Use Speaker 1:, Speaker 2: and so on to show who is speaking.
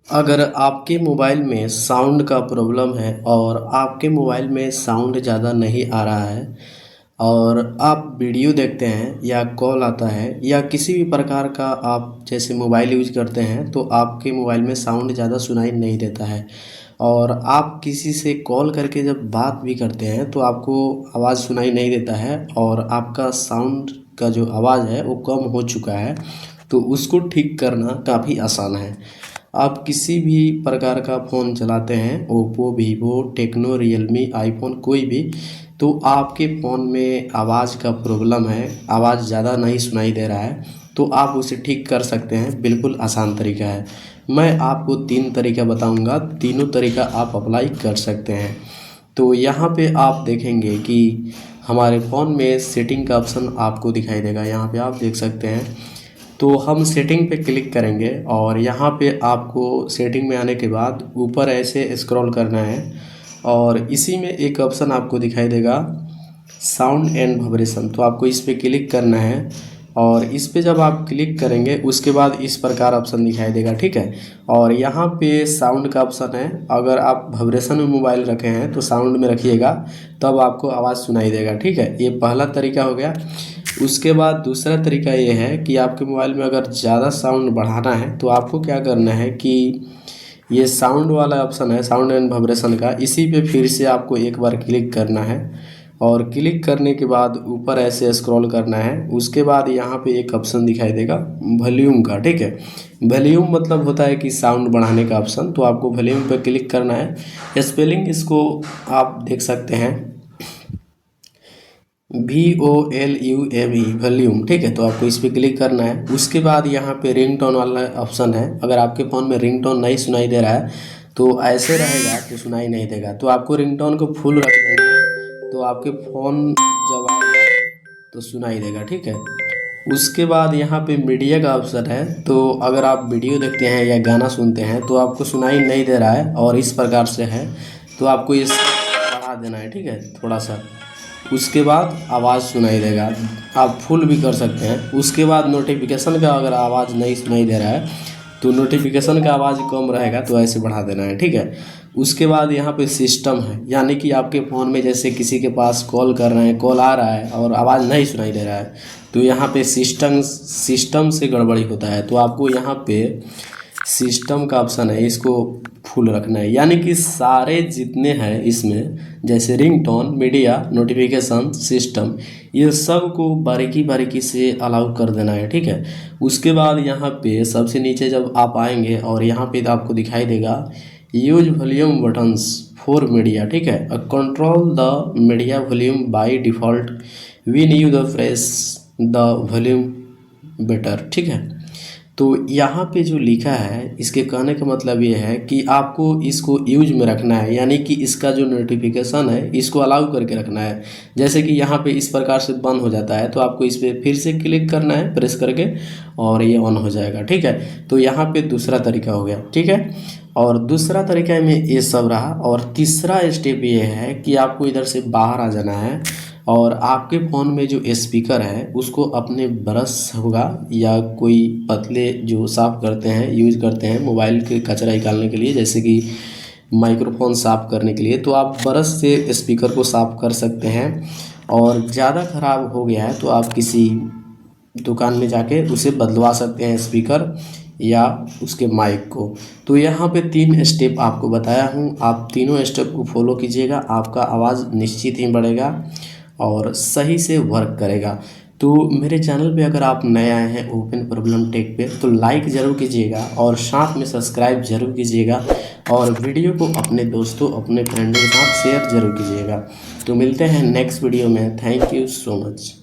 Speaker 1: अगर आपके मोबाइल में साउंड का प्रॉब्लम है और आपके मोबाइल में साउंड ज़्यादा नहीं आ रहा है और आप वीडियो देखते हैं या कॉल आता है या किसी भी प्रकार का आप जैसे मोबाइल यूज करते हैं तो आपके मोबाइल में साउंड ज़्यादा सुनाई नहीं देता है और आप किसी से कॉल करके जब बात भी करते हैं तो आपको आवाज़ सुनाई नहीं देता है और आपका साउंड का जो आवाज़ है वो कम हो चुका है। तो उसको ठीक करना काफ़ी आसान है। आप किसी भी प्रकार का फ़ोन चलाते हैं, Oppo, Vivo, Tecno, Realme, iPhone कोई भी, तो आपके फ़ोन में आवाज़ का प्रॉब्लम है, आवाज़ ज़्यादा नहीं सुनाई दे रहा है, तो आप उसे ठीक कर सकते हैं। बिल्कुल आसान तरीका है। मैं आपको 3 तरीका बताऊंगा, तीनों तरीका आप अप्लाई कर सकते हैं। तो यहाँ पे आप देखेंगे कि हमारे फ़ोन में सेटिंग का ऑप्शन आपको दिखाई देगा। यहाँ पे आप देख सकते हैं। तो हम सेटिंग पे क्लिक करेंगे और यहाँ पे आपको सेटिंग में आने के बाद ऊपर ऐसे स्क्रॉल करना है और इसी में एक ऑप्शन आपको दिखाई देगा साउंड एंड वाइब्रेशन। तो आपको इस पे क्लिक करना है और इस पे जब आप क्लिक करेंगे उसके बाद इस प्रकार ऑप्शन दिखाई देगा, ठीक है। और यहाँ पे साउंड का ऑप्शन है। अगर आप वाइब्रेशन में मोबाइल रखे हैं तो साउंड में रखिएगा, तब आपको आवाज़ सुनाई देगा, ठीक है। ये पहला तरीका हो गया। उसके बाद दूसरा तरीका ये है कि आपके मोबाइल में अगर ज़्यादा साउंड बढ़ाना है तो आपको क्या करना है कि ये साउंड वाला ऑप्शन है, साउंड एंड वाइब्रेशन का, इसी पे फिर से आपको एक बार क्लिक करना है और क्लिक करने के बाद ऊपर ऐसे स्क्रॉल करना है। उसके बाद यहाँ पे एक ऑप्शन दिखाई देगा वॉल्यूम का, ठीक है। वॉल्यूम मतलब होता है कि साउंड बढ़ाने का ऑप्शन, तो आपको वॉल्यूम पे क्लिक करना है। स्पेलिंग इसको आप देख सकते हैं, VOLUME, वॉल्यूम, ठीक है। तो आपको इस पर क्लिक करना है। उसके बाद यहाँ पे रिंगटोन वाला ऑप्शन है। अगर आपके फ़ोन में रिंगटोन नहीं सुनाई दे रहा है तो ऐसे रहेगा तो सुनाई नहीं देगा, तो आपको रिंगटोन को फुल रख देंगे तो आपके फ़ोन जब आएगा तो सुनाई देगा, ठीक है। उसके बाद यहाँ पे मीडिया का ऑप्शन है। तो अगर आप वीडियो देखते हैं या गाना सुनते हैं तो आपको सुनाई नहीं दे रहा है और इस प्रकार से है, तो आपको इस बढ़ा देना है, ठीक है, थोड़ा सा। उसके बाद आवाज़ सुनाई देगा, आप फुल भी कर सकते हैं। उसके बाद नोटिफिकेशन का अगर आवाज़ नहीं सुनाई दे रहा है तो नोटिफिकेशन का आवाज़ कम रहेगा तो ऐसे बढ़ा देना है, ठीक है। उसके बाद यहाँ पे सिस्टम है, यानी कि आपके फ़ोन में जैसे किसी के पास कॉल कर रहे हैं, कॉल आ रहा है और आवाज़ नहीं सुनाई दे रहा है, तो यहाँ पे सिस्टम से गड़बड़ी होता है। तो आपको यहाँ पे सिस्टम का ऑप्शन है, इसको फुल रखना है, यानी कि सारे जितने हैं इसमें जैसे रिंगटोन, मीडिया, नोटिफिकेशन, सिस्टम, ये सब को बारीकी बारीकी से अलाउ कर देना है, ठीक है। उसके बाद यहाँ पे सबसे नीचे जब आप आएंगे और यहाँ पे आपको दिखाई देगा use volume buttons for media, ठीक है। Control the media volume by default we knew the press the volume better, ठीक है। तो यहाँ पे जो लिखा है इसके कहने का मतलब ये है कि आपको इसको यूज में रखना है, यानी कि इसका जो नोटिफिकेशन है इसको अलाउ करके रखना है। जैसे कि यहाँ पे इस प्रकार से बंद हो जाता है तो आपको इस पर फिर से क्लिक करना है प्रेस करके और ये ऑन हो जाएगा, ठीक है। तो यहाँ पे दूसरा तरीका हो गया, ठीक है। और दूसरा तरीका में ये सब रहा। और तीसरा स्टेप ये है कि आपको इधर से बाहर आ जाना है और आपके फ़ोन में जो स्पीकर है उसको अपने ब्रश होगा या कोई पतले जो साफ़ करते हैं, यूज करते हैं मोबाइल के कचरा निकालने के लिए, जैसे कि माइक्रोफोन साफ़ करने के लिए, तो आप ब्रश से स्पीकर को साफ़ कर सकते हैं। और ज़्यादा ख़राब हो गया है तो आप किसी दुकान में जाके उसे बदलवा सकते हैं, स्पीकर या उसके माइक को। तो यहाँ पे 3 स्टेप आपको बताया हूँ, आप तीनों स्टेप को फॉलो कीजिएगा, आपका आवाज़ निश्चित ही बढ़ेगा और सही से वर्क करेगा। तो मेरे चैनल पे अगर आप नए आए हैं ओपन प्रॉब्लम टेक पे तो लाइक ज़रूर कीजिएगा और साथ में सब्सक्राइब ज़रूर कीजिएगा और वीडियो को अपने दोस्तों, अपने फ्रेंडों के साथ शेयर ज़रूर कीजिएगा। तो मिलते हैं नेक्स्ट वीडियो में। Thank you so much.